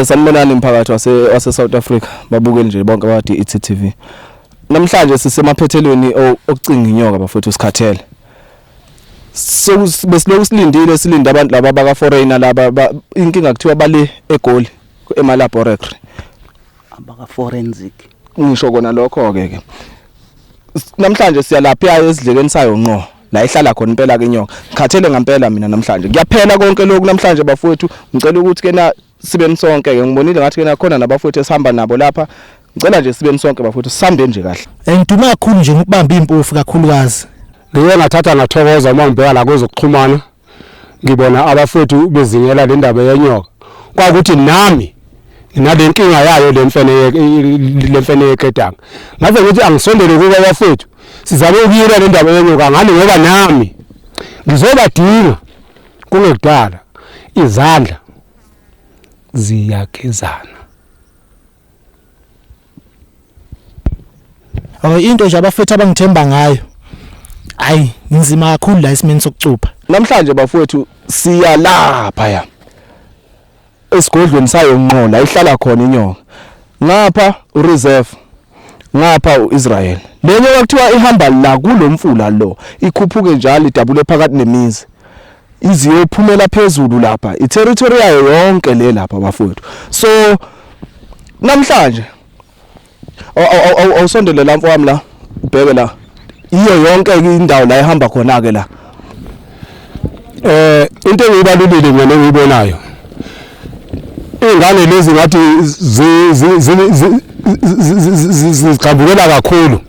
Sanibonani umphakathi wase South Africa babukeli nje bonke abadi iTV. Namhlanje sisemaphethelweni okucinga inyoka bafethu usikhathele. Besiloku silinde abantu laba baka foreigner laba inkinga kuthiwa bale eGoli ema laboratory. Abaka forensic. Ngisho kona lokho ke. Namhlanje siyalapha esidlekeni sayo ngqo. La ihlala khona impela ke inyoka. Ngikhathele ngempela mina namhlanje. Kuyaphela konke lokhu namhlanje bafethu. Ngicela ukuthi ke na sibe nisonke ke ngibonile ngathi ke nakhona nabafethu esihamba nabo lapha. Ngicela nje sibe nisonke bafethu sisambe nje kahle. Ngiduma kakhulu nje ngikubamba impofu kakhulukazi. Ngiye ngathatha ngathokoza uma ngibheka la kwezokuxhumana. Ngibona abafethu bezingela le ndaba yenyoka. Kwakuthi nami nginalenkinga yayo lemfene yeketanga. Ngaze ngithi angisondele kuba abafethu sizame ukuyela le ndaba yenyoka ngani ngoba nami ngizobadinga kungekudala izandla ziyakezana. Into nje abafethu abangithemba ngayo. Hayi, nzima kakhulu la isimeni sokucupha. Namhlanje bafethu siyalapha ya. Esigodlweni sayo ngqola ihlala khona inyoka. Ngapha ureserve. Ngapha uIsrael. Lenye wakuthiwa ihamba la kulomfula lo. Ikhuphuke njalo idabule phakathi nemizi. Iziyophumela phezulu lapha. Iterritory yayo yonke le lapha bafethu. So namhlanje awusondele la mfowami la ubheke la. Iyo yonke indawo la ihamba khona ke la. Into engibalulile mina engiyibonayo. Ingane lezi ngathi zicabukela kakhulu.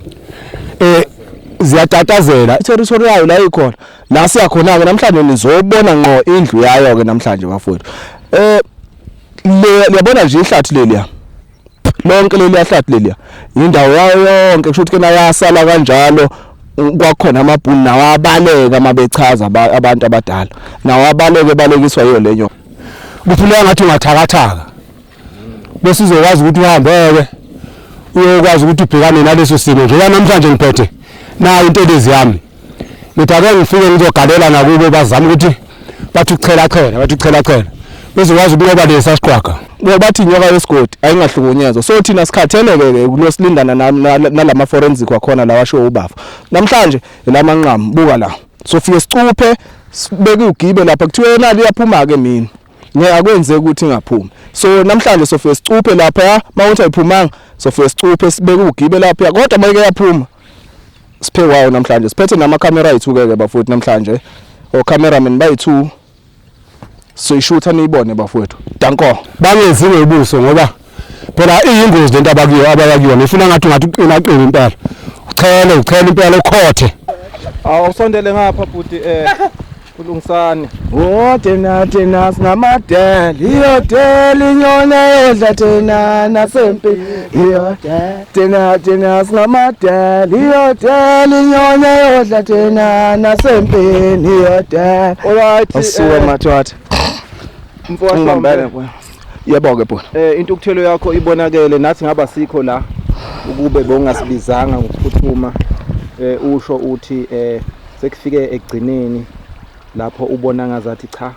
Ziyatatazela iterritory yayo la ikhona. La siya khona ke namhlanje nizobona ngqo indlu yayo ke namhlanje bafowethu. Liyabona nje ihlathi leliya. Lonke leliya hlathi leliya. Indawo yayo yonke kusho ukuthi ke nayasala kanjalo. Kwakhona amabhunu nawo abaleka mabechaza abantu abadala. Nawo abaleke balekiswa yiyo lenyo. Kuphila ngathi ungathakathaka. Bese uzokwazi ukuthi uhambeke. Uyokwazi ukuthi ubhekane naleso simo njengoba namhlanje ngiphethe na into lezi yami. Ngitake ngifike ngizogalela nakubo bazama ukuthi bathi uchela. Bese wazi ukuba lesa siqhwaga. Bathi inyoka yesigodi ayingahlukunyezwa. So thina sikhatheleke kulosilindana nalama forensic wakhona la washo ubafa. Namhlanje elamanqamu buka la. Sofike sicuphe sibeke ugibe lapha kuthiwa yena liyaphuma ke mina. Ngeke akwenze ukuthi ingaphumi. So namhlanje sofike sicuphe lapha mawuthi ayiphumanga sofike sicuphe sibeke ugibe lapha kodwa mayike yaphuma. Siphewayo namhlanje siphethe nama camera ethu ke bafowethu namhlanje. O cameraman bayi2 so ishutha niyibone bafowethu. Danko bangeziwe ubuso ngoba phela iyingozi lento abayakiyo ngifuna ngathi unaqina impela. Uchele impela ukhothe. Awusondele ngapha bhuti kulungisane. Thina sinamadeli yodeli inyona edla thina nasempi yodeli thina sinamadeli yodeli inyona edla thina nasempi yodeli. Alright asuwa mathwatha. Mfowethu yebo ke bho. Into ukuthelo yakho ibonakele nathi ngaba sikho la ukube bongasibizanga ngokuphuthuma usho uthi sekufike egcineni lapho ubona ngazathi cha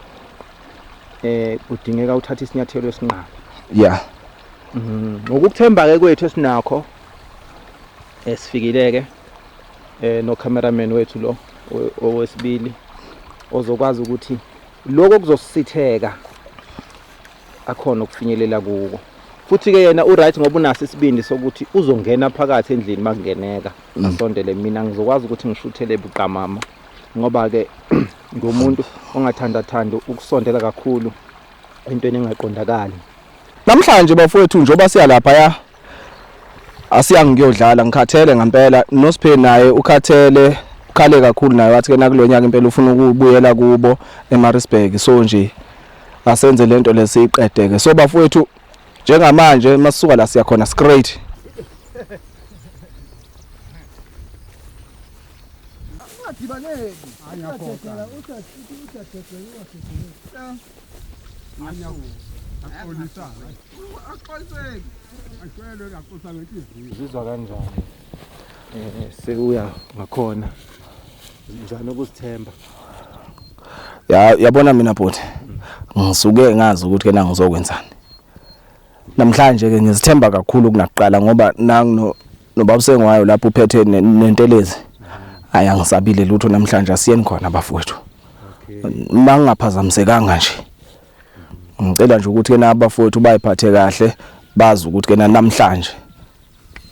kudingeka uthatha isinyathelo esinqaba. Yeah. Ngokuthemba ke kwethu esinakho esifikileke no cameraman wethu lo owesibili ozokwazi ukuthi lokho kuzositheka akhona ukufinyelela kuko. Futhi ke yena uright ngoba unasi isibindi sokuthi uzongena phakathi endlini makungeneka. Asondele mina ngizokwazi ukuthi ngishuthele ebuqamama ngoba ke ngomuntu ongathandathanda ukusondela kakhulu entweni engaqondakali. Namhlanje bafowethu njoba siya lapha ya asiya ngiyodlala ngikhathele ngempela noSiphe naye ukhathele ukhale kakhulu naye wathi ke nakulonyaka impela ufuna ukubuyela kubo eMaritzburg so nje asenze lento lesiqedeke. So bafowethu njengamanje masisuka la siya khona straight. Uzizwa kanjani? Sekuya ngakhona njani ukusithemba? Yabona mina bhuti ngisuke ngazi ukuthi ke na ngizokwenzani. namhlanje ke ngizithemba kakhulu kunakuqala ngoba nangu nobabusengwayo lapho uphethe nentelezi ayangisabile lutho namhlanje asiyeni khona bafowethu mangingaphazamisekanga nje ngicela nje ukuthi ke nabafowethu bayiphathe kahle bazi ukuthi ke namhlanje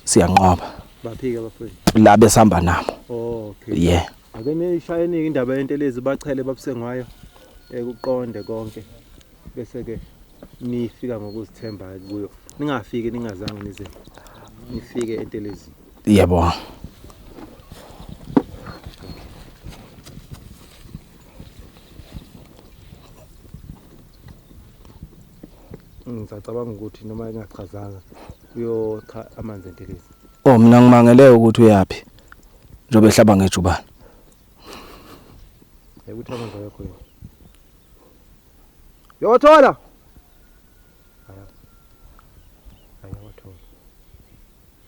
siyanqoba baphike bafowethu la besihamba nabo okay yeah ake nishayeni indaba yentelezi bachele babusengwayo ukuqonde konke bese ke nifika ngokuzithemba kuyo ningafiki ningazange nize nifike entelezi yebo ngicabanga ukuthi noma engachazanga uyokha amanzi entelezi mina ngimangele ukuthi uyapi njobe ehlaba ngejubane ukuthi amanzi ayakho yini yothola ayawathola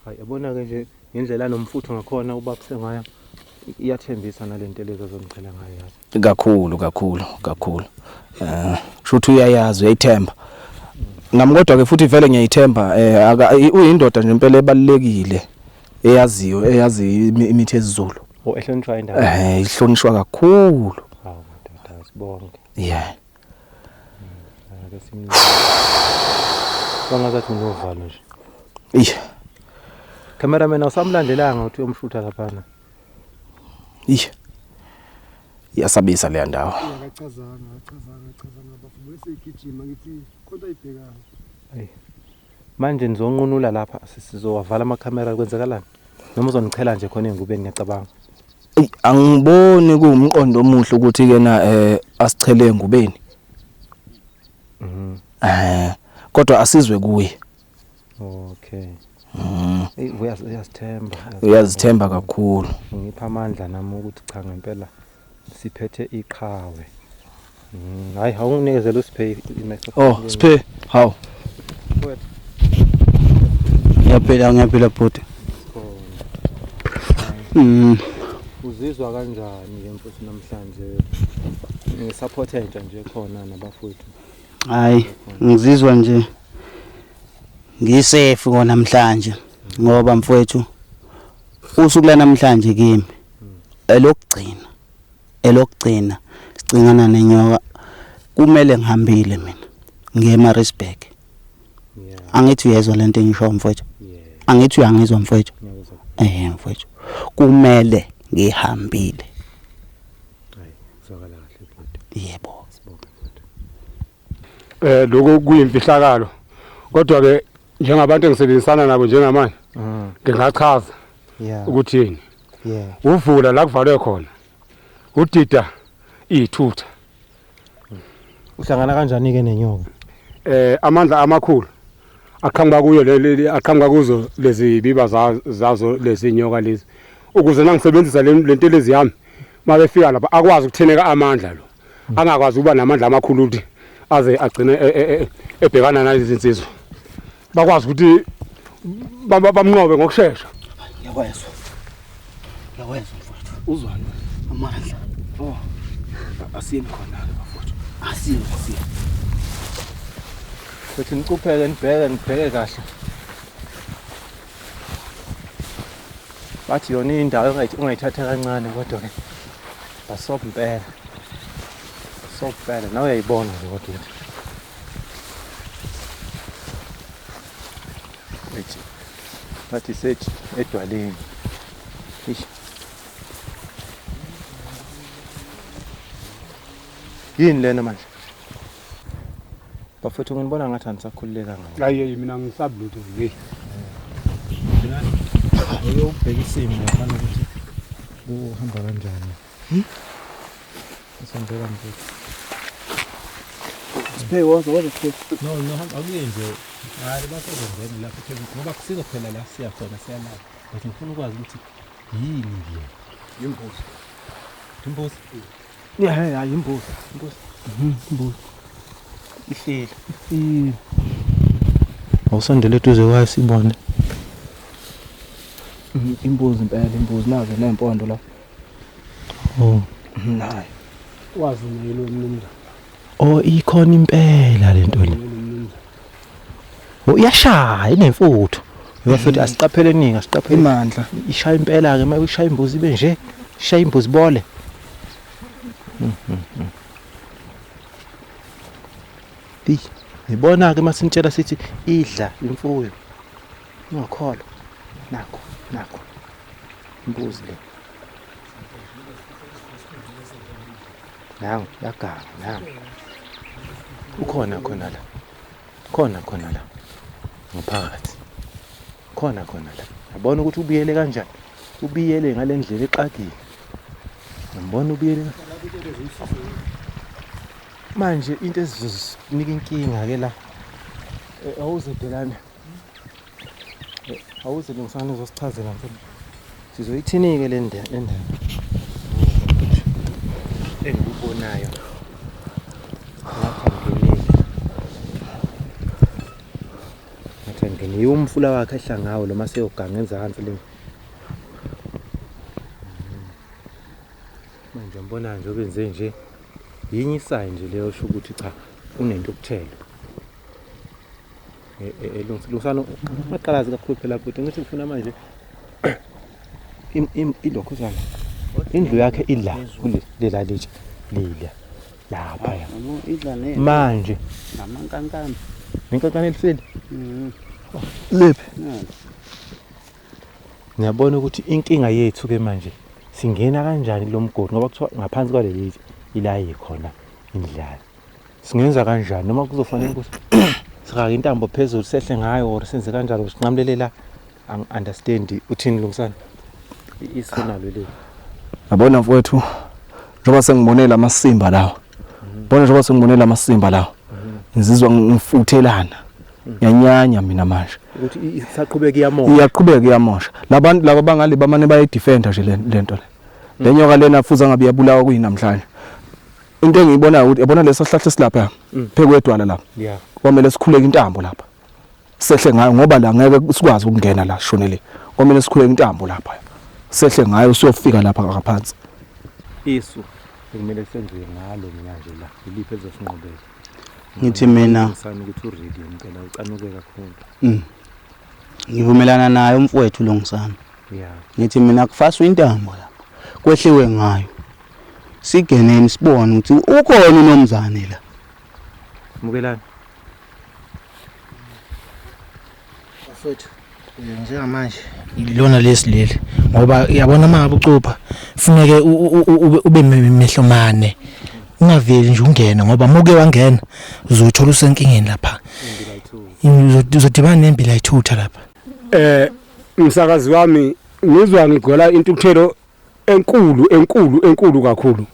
hayi yabona ke nje ngendlela nomfutho ngakhona ubabusengwayo iyathembisa nalentelezi azongichela ngayo yazi kakhulu shothi uyayazi uyayithemba nami kodwa ke futhi vele ngiyayithemba uyindoda nje impela ebalekile eyazi imithi yesiZulu ehlonishwa indaba ihlonishwa kakhulu hawo madoda sibonke yeah ake simni bangazathi unovalo nje cameraman awusamlandelanga uthi uyomshutha lapha na iyasabisa le ndawo ngachazanga bafuna sigijima ngithi konke ayibhekana manje nizonqunula lapha sizowavala amakhamera kwenzakalani noma uzonichela nje khona engubeni ngiyacabanga angiboni kuumqondo omuhle ukuthi ke na asichele engubeni kodwa asizwe kuye okay uyazithemba kakhulu ngipha amandla nami ukuthi cha ngempela siphethe iqhawe hayi awunginikezela usiphe siphe hawo Ngiyaphila bhuti. Uzizwa kanjani ngemfuthi namhlanje? Ngesupport entsha nje khona nabafowethu. Hayi, ngizizwa nje ngisafe namhlanje ngoba mfowethu usuku la namhlanje kimi elokugcina sicingana nenyoka kumele ngihambile mina ngiye eMaritzburg. Angithi uyezwa lento engisho mfowethu. Angithi uyangizwa mfowethu. Mfowethu kumele ngihambile. Hayi zwakala kahle bhuti. Yebo. Lokho kuyimfihlakalo. Kodwa ke njengabantu engisebenzisana nabo njengamanje ngingachaza ukuthi yini. Uvula la kuvalwe khona. Udida ithutha. Uhlangana kanjani ke nenyoka? Amandla amakhulu aqhamuka kuyo aqhamuka kuzo lezi biba zazo lezi nyoka lezi ukuze nangisebenzisa lento lezi yami mabefika lapha akwazi ukutheneka amandla lo angakwazi ukuba namandla amakhulu ukuthi aze agcine ebhekana nalezi insizwa bakwazi ukuthi bamnqobe ngokusheshsha. Yakwezwa mfowethu uzwana amandla asiyeni khona ke bafowethu asiye Futhi nikupheke nibheke kahle. Bathi yona indawo ungayithatha kancane kodwa ke basob impela. Sob impela nawe uyayibona nje kodwa. Ethi bathi sethi edwaleni. Ish. Yini lena manje? Bafethu nginibona ngathi anisakhululeka ngayo. Hayi mina ngisabulutho nje. Uyobheka isimo ngaphandle ukuthi kuhamba kanjani. Usambeka mfethu. Siphe woza siphe. No akuyenze. Hayi basezongena lapha phezulu ngoba kusiko phela la siya khona siyalala. But ngifuna ukwazi ukuthi yini nje. Imbuzi. Imbuzi. Hayi imbuzi. Imbuzi. Ihleli. Awusondele eduze kwayo sibone. imbuzi impela imbuzi nazo nempondo la nayi Wazi nalo mnumzane. Ikhona impela lento le. Uyashaya inemfutho. Bafethu asiqaphele ningi asiqaphele imandla. ishaya impela ke maye ishaya imbuzi ibe nje ishaya imbuzi bole. Ngibona ke masintshela sithi idla imfuyo. Ungakholwa. Nakho. Imbuzi le. Nawu yaganga. Ukhona la. Khona la. Ngaphakathi. Khona la. Yabona ukuthi ubiyele kanjani? Ubiyele ngalendlela exakile. Ngibona ubiyele. Manje into esizonika inkinga ke la. Awuzedelane. Awuzelungisana uzosichazela mfana. Sizoyithinike le ndaba. Engikubonayo. Ngathi umfula wakhe ehla ngawo lo mase yoganga enzansi le. Manje ngibona nje obenze nje yinye isayi nje leyo osho ukuthi cha unento okuthela. Elungisana maqalazi kakhulu phela futhi ngithi ngifuna manje ilokho zami. Indlu yakhe ila kulela litsha lila lapha ya. Idla ne. Manje Namankankana. inkankana elifeli. Lephi? Ngiyabona ukuthi inkinga yethu ke manje singena kanjani lo mgodi ngoba kuthiwa ngaphansi kwaleli ila yikhona indlala. Singenza kanjani noma kuzofanele ukuthi sirake intambo phezulu sehle ngayo or senze kanjalo sinqamulelela understand uthini lungisana isinalo le. Yabona mfowethu njengoba sengibonela amasimba lawa. Bona njengoba sengibonela amasimba lawa. Ngizizwa ngifuthelana. Yanyanya mina manje. Ukuthi isaqhubeka iyamosha. Iyaqhubeka iyamosha. Labantu laba bangale bamane baye defender nje lento le. Lenyoka lena futhi angabe yabulawa kuyinamhlanje. Into engiyibonayo ukuthi yabona lesasihlahla silapha phekwedwala lapha. Yeah. Kwamele sikhuleke intambo lapha. Sehle ngayo ngoba la ngeke sikwazi ukungena la shonele. Kwamele sikhuleke intambo lapha. Sehle ngayo siyofika lapha ngaphansi. Isu kumele senziwe ngalo manje la iliphi ezosinqobela. Ngithi mina Ngisana ukuthi uready ngicela ucanuke kakhulu. Ngivumelana naye umfowethu Lungisana. Yeah. Ngithi mina kufaswa intambo la. Kwehliwe ngayo. Sigeneni sibone ukuthi ukhona unomzane la. Mukelani. Mfowethu njengamanje ilona lesilele ngoba yabona mabe ucupha funeke ube mehlomane ungaveli nje ungena ngoba muke wangena uzothola usenkingeni lapha uzodibana nembila ayithutha lapha. Umsakazi wami ngizwa ngigola intukuthelo enkulu kakhulu.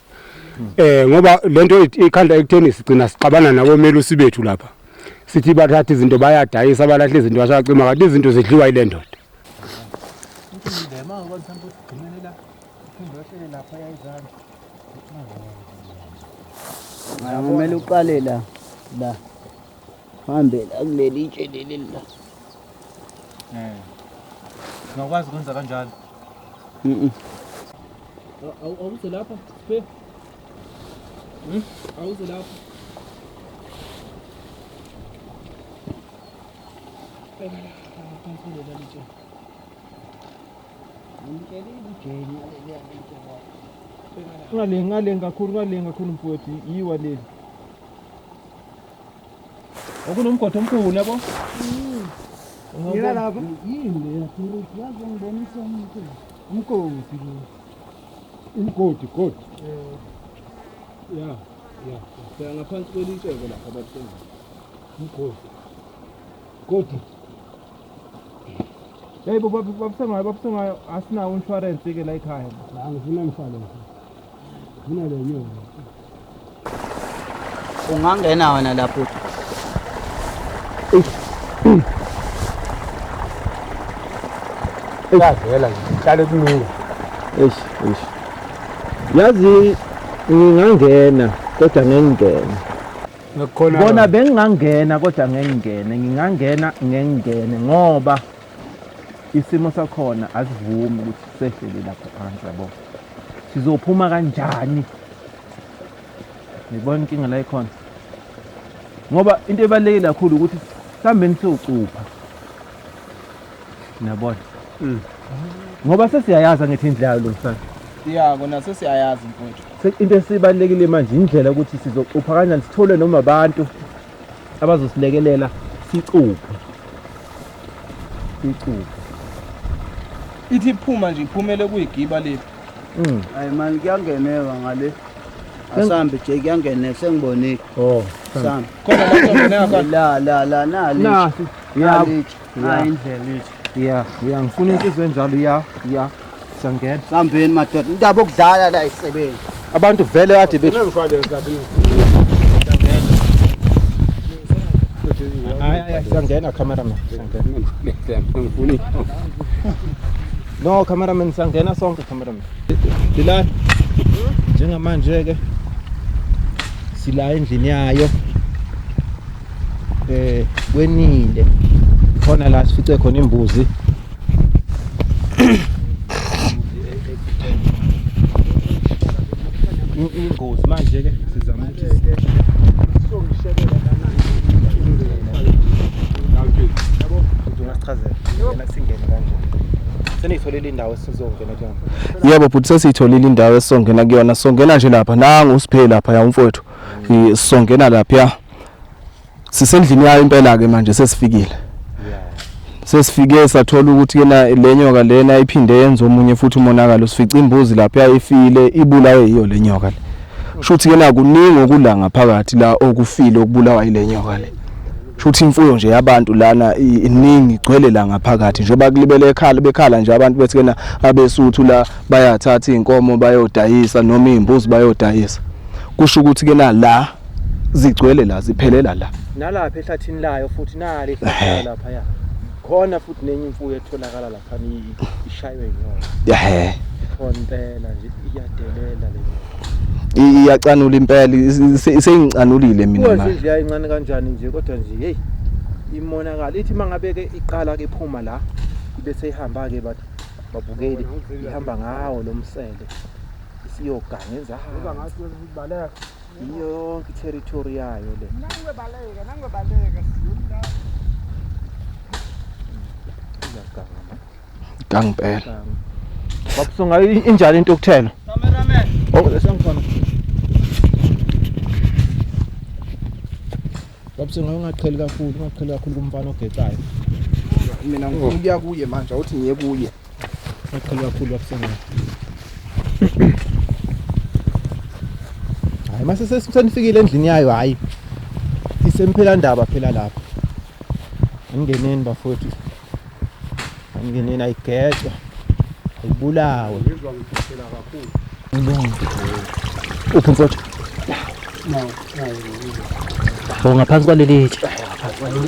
Ngoba lento ikhanda ekutheni sigcina siqabana nabo melusi bethu lapha. Sithi bathatha izinto bayadayisa balahla izinto basacima kanti izinto zidliwa ile ndoda. Kumele uqale la. Hambe la kuleli itshe leli la. Ngakwazi ukwenza kanjalo. Awuze lapha siphe. Awuze lapha. Ngalenga kakhulu mfowethu yiwa leli. Okunomgodi omkhulu yabo. Ngila lapha. Yini yakhulu yazi ngibonisa umgodi. Yeah. Phela ngaphansi kwelitsheko lapha bathenga. Umgodi. Hey babusengayo asinawo insurance ke la ekhaya. La ngifuna insurance. Ngifuna le nyoni. Ungangena wena lapho. Eyavela ngihlale kunuka. Eish. Yazi ngingangena kodwa ngengene. Ngakhona Bona bengingangena kodwa ngengene ngoba isimo sakhona asivumi ukuthi sehlele lapha phansi yabo. Sizophuma kanjani? Ngibona inkinga la ikhona. Ngoba into ebalekile kakhulu ukuthi mhlawumbe nisucupha nabona ngoba sesiyayazi ngithi indlela yolungisana Ya kona sesiyayazi mfowethu. into esibalekile manje indlela ukuthi sizocupha kanjani sithole noma abantu abazosilekelela sicuphe. Ithi iphuma nje iphumele kuyigiba le. Hayi manje kuyangeneka ngale. Asambe nje kuyangene sengibonile. Oh, Sambe. Khona la songeneka La nali. nasi ya Hayi indlela lithi. ya ngifuna insizwe enjalo ya sangena Sambeni madoda. Indaba okudlala la isebenzi. abantu vele kade bethi hayi sangena cameraman sangena no cameraman sangena sonke cameraman Dilani njengamanje ke sila endlini yayo kwenile khona la sifice khona imbuzi ingozi manje ke sizama ukuthi singene kanjani seniyitholile indawo esizongena kuyona. Yebo futhi sesiyitholile indawo esongena kuyona. Songena nje lapha nanga usiphele lapha ya umfowethu. Songena lapha. Sisendlini yayo impela ke manje sesifikile. Sesifike sathola ukuthi kena lenyoka lena iphinde yenza omunye futhi umonakalo. Sifica imbuzi lapha ifile ibulawe yiyo lenyoka le. Shuthi kena kuningi okula ngaphakathi la okufile okubulawa ile nyoka le. Shuthi imfuyo nje yabantu lana iningi igcwele la ngaphakathi njengoba kulibele ekhala bekhala nje abantu bethi kena abesuthu la bayathatha inkomo bayodayisa noma imbuzi bayodayisa. Kusho ukuthi kena la zigcwele la ziphelela la. Nalapha ehlathini layo futhi nali ehlathini lapha ya. Khona futhi nenye imfuyo etholakala lapha ishaywe inyoka. Khona impela nje iyadelela le. Iyacanula impela seyincanulile mina manje. Kuhle yayincane kanjani nje kodwa nje hey imonakala ithi mangabeke iqala ke iphuma la bese ihamba ke bathi babukeli ihamba ngawo lo msele isiyoganga enza hamba ngathi uzibaleka yonke territory yayo le. Nangebaleka Gangipela. Babusonga injalo into yokuthela. Cameraman. Sengifona. Babusonga ungaqheli kakhulu kumfana ogecayo. Mina ngifuna ukuya kuye manje awuthi ngiye kuye. Ungaqheli kakhulu babusonga. Hayi mase sesifikile endlini yayo hayi. Isemphela ndaba phela lapha. Angeneni bafowethu. Angeneni ayigejwa. Ayibulawe. Ngizwa ngiphathela kakhulu. Uphi mfowethu? Bo ngaphansi kwaleli tshe.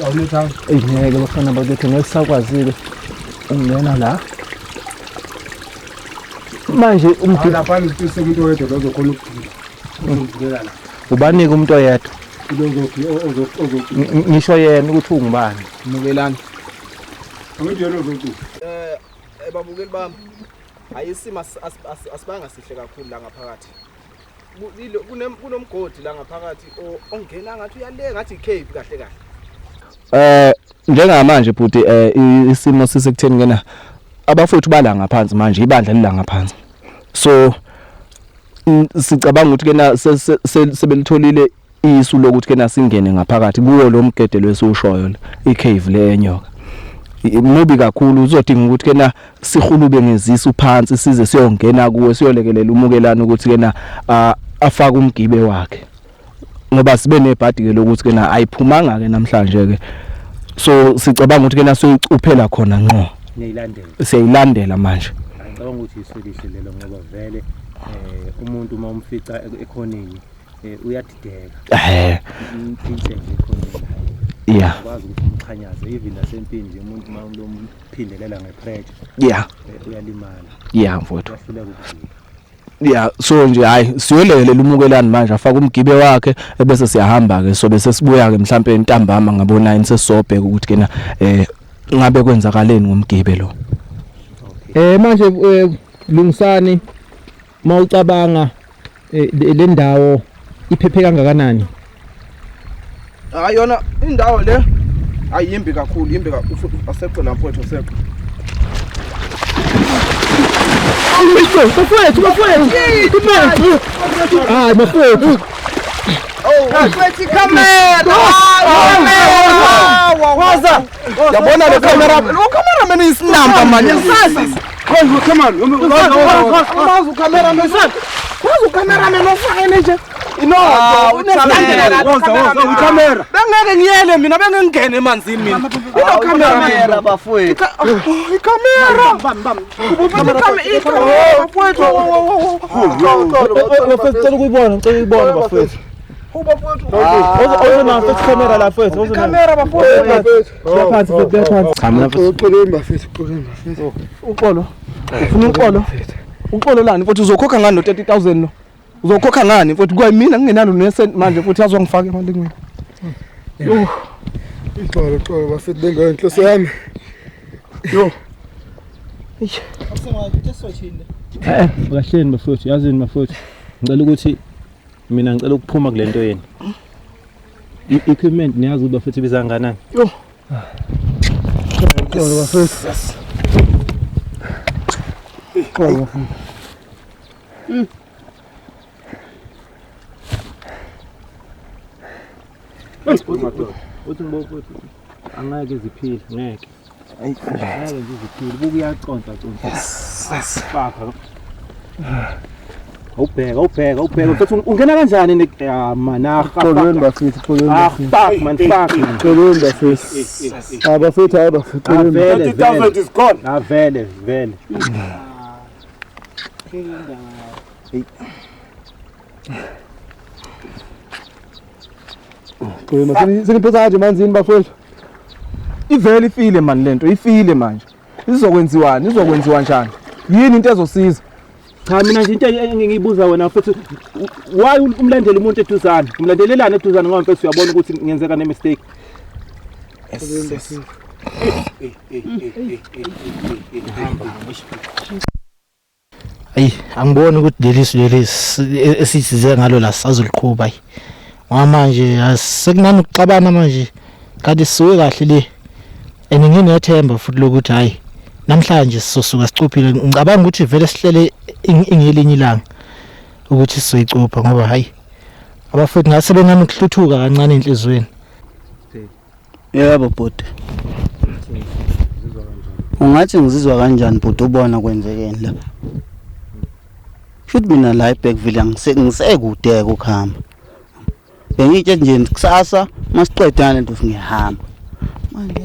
Awunethanga. Ngeke bafana babethi ngesakwazile ungena la. Manje Lapha ngicise umuntu oyedwa ozokhona ukuvulela la. ubanika umuntu oyedwa. Ozo Ngisho yena ukuthi ungubani. Mukelani. Umuntu yena ozokuthi. Babukeli bami. Ayisima asibanga sihle kakhulu la ngaphakathi. Kunomgodi la ngaphakathi ongena ngathi uyale ngathi icave kahle kahle. Njengamanje futhi isimo sisekutheni kena abafowethu bala ngaphansi manje ibandla lila ngaphansi. So sicabanga ukuthi kena sebelitholile isu lokuthi kena singene ngaphakathi kuwo lo mgede lwesushoyo icave lenyoka. Mubi kakhulu uzodinga ukuthi kena sihulube ngezisa phansi size siyongena kuwe siyolekelela umukelana ukuthi kena afaka umgibe wakhe ngoba sibe nebhadi ke lokuthi kena ayiphumanga ke namhlanje ke so sicabanga ukuthi kena soyicuphela khona ngqo siyayilandela manje. Ngicabanga ukuthi isolihle lelo ngoba vele umuntu uma umfica ekhoneni uyadideka. Impintshele ekhoneni. Yeah. Kwazi ukuthi umkhanyaze even nasempini nje umuntu uma ulomphindelela ngepressure. Yeah. Uyalimala. Yeah mfowethu. Uyahluleka ukudlula. Yeah so nje hayi siyolekelela umukelani manje afaka umgibe wakhe ebese siyahamba ke so bese sibuya ke mhlambe entambama ngabo 9 sesobheka ukuthi kena ngabe kwenzakaleni ngomgibe lo. Manje lungisani mawucabanga le ndawo iphephe kangakanani? Hayi yona indawo le Hayi yimbi kakhulu, yimbi kakhulu. Asekho la mfowethu asekho. Bafowethu. Hayi bafowethu. Mfowethu camera. Waza. Yabona le camera. Lo cameraman isinamba manje. Ngisazi. Come on. Waza cameraman son. Waza cameraman ofakene nje. Camera. Bengeke ngiyele mina bengengene emanzini mina. Camera bafowethu. Ikamera. Bafethu cela ukuyibona bafethu. Ozona mfethu camera la mfethu. Ikamera bafowethu. Phansi mfethu. Cha mina mfethu. Uxolweni bafethu. Uxolo. Ufuna uxolo? Uxolo lani mfethu uzokhokha ngani no 30,000 no? Uzokhokha ngani mfethu kuyimina ngingenalo nesent manje futhi yazwa ngifake imali kimi. Yo. Ixolo bafethu bengenhloso yami. Yo. Kahleni bafethu, yazini bafethu. Ngicela ukuthi mina ngicela ukuphuma kule nto yeni. I-equipment niyazi ukuthi bafethu ibiza kangakanani? Yo. Ixolo bafethu. Ixolo. Uthi ngibopho angeke ziphile ngeke. Angeke ziphile buku uyaconsa consa. Baka. Awubheka futhi ungena kanjani managa. Xolweni bafethu, Fuck man. Xolweni bafethu. Abafethu xolweni. 30,000 is gone. Vele. Xolweni siniphetha nje manzini bafethu. Ivele ifile manje lento, ifile manje. Izokwenziwani? Izokwenziwa njani? Yini into ezosiza? Cha mina nje into engiyibuza wena futhi why umlandela umuntu eduzane? Umlandelelana eduzane ngoba mfethu uyabona ukuthi ngiyenzeka ne mistake. Ayi angiboni ukuthi lelisu esisize ngalo la sazoliqhuba ayi. Ngamanje asekunani ukuxabana manje. Kanti sisuke kahle le. Nginethemba futhi lokuthi hayi namhlanje sizosuka sicuphile. Ngicabanga ukuthi vele sihlele ingelinye ilanga ukuthi sizoyicupha ngoba hayi abafethu ngase benami ukuhluthuka kancane enhlizweni. Yebo bhuti. Ungathi ngizizwa kanjani bhuti ubona kwenzekeni la? Futhi mina la eBackville ngisekude ukuhamba. Bengitshe nje kusasa masiqedana lento ngiyahamba. Manje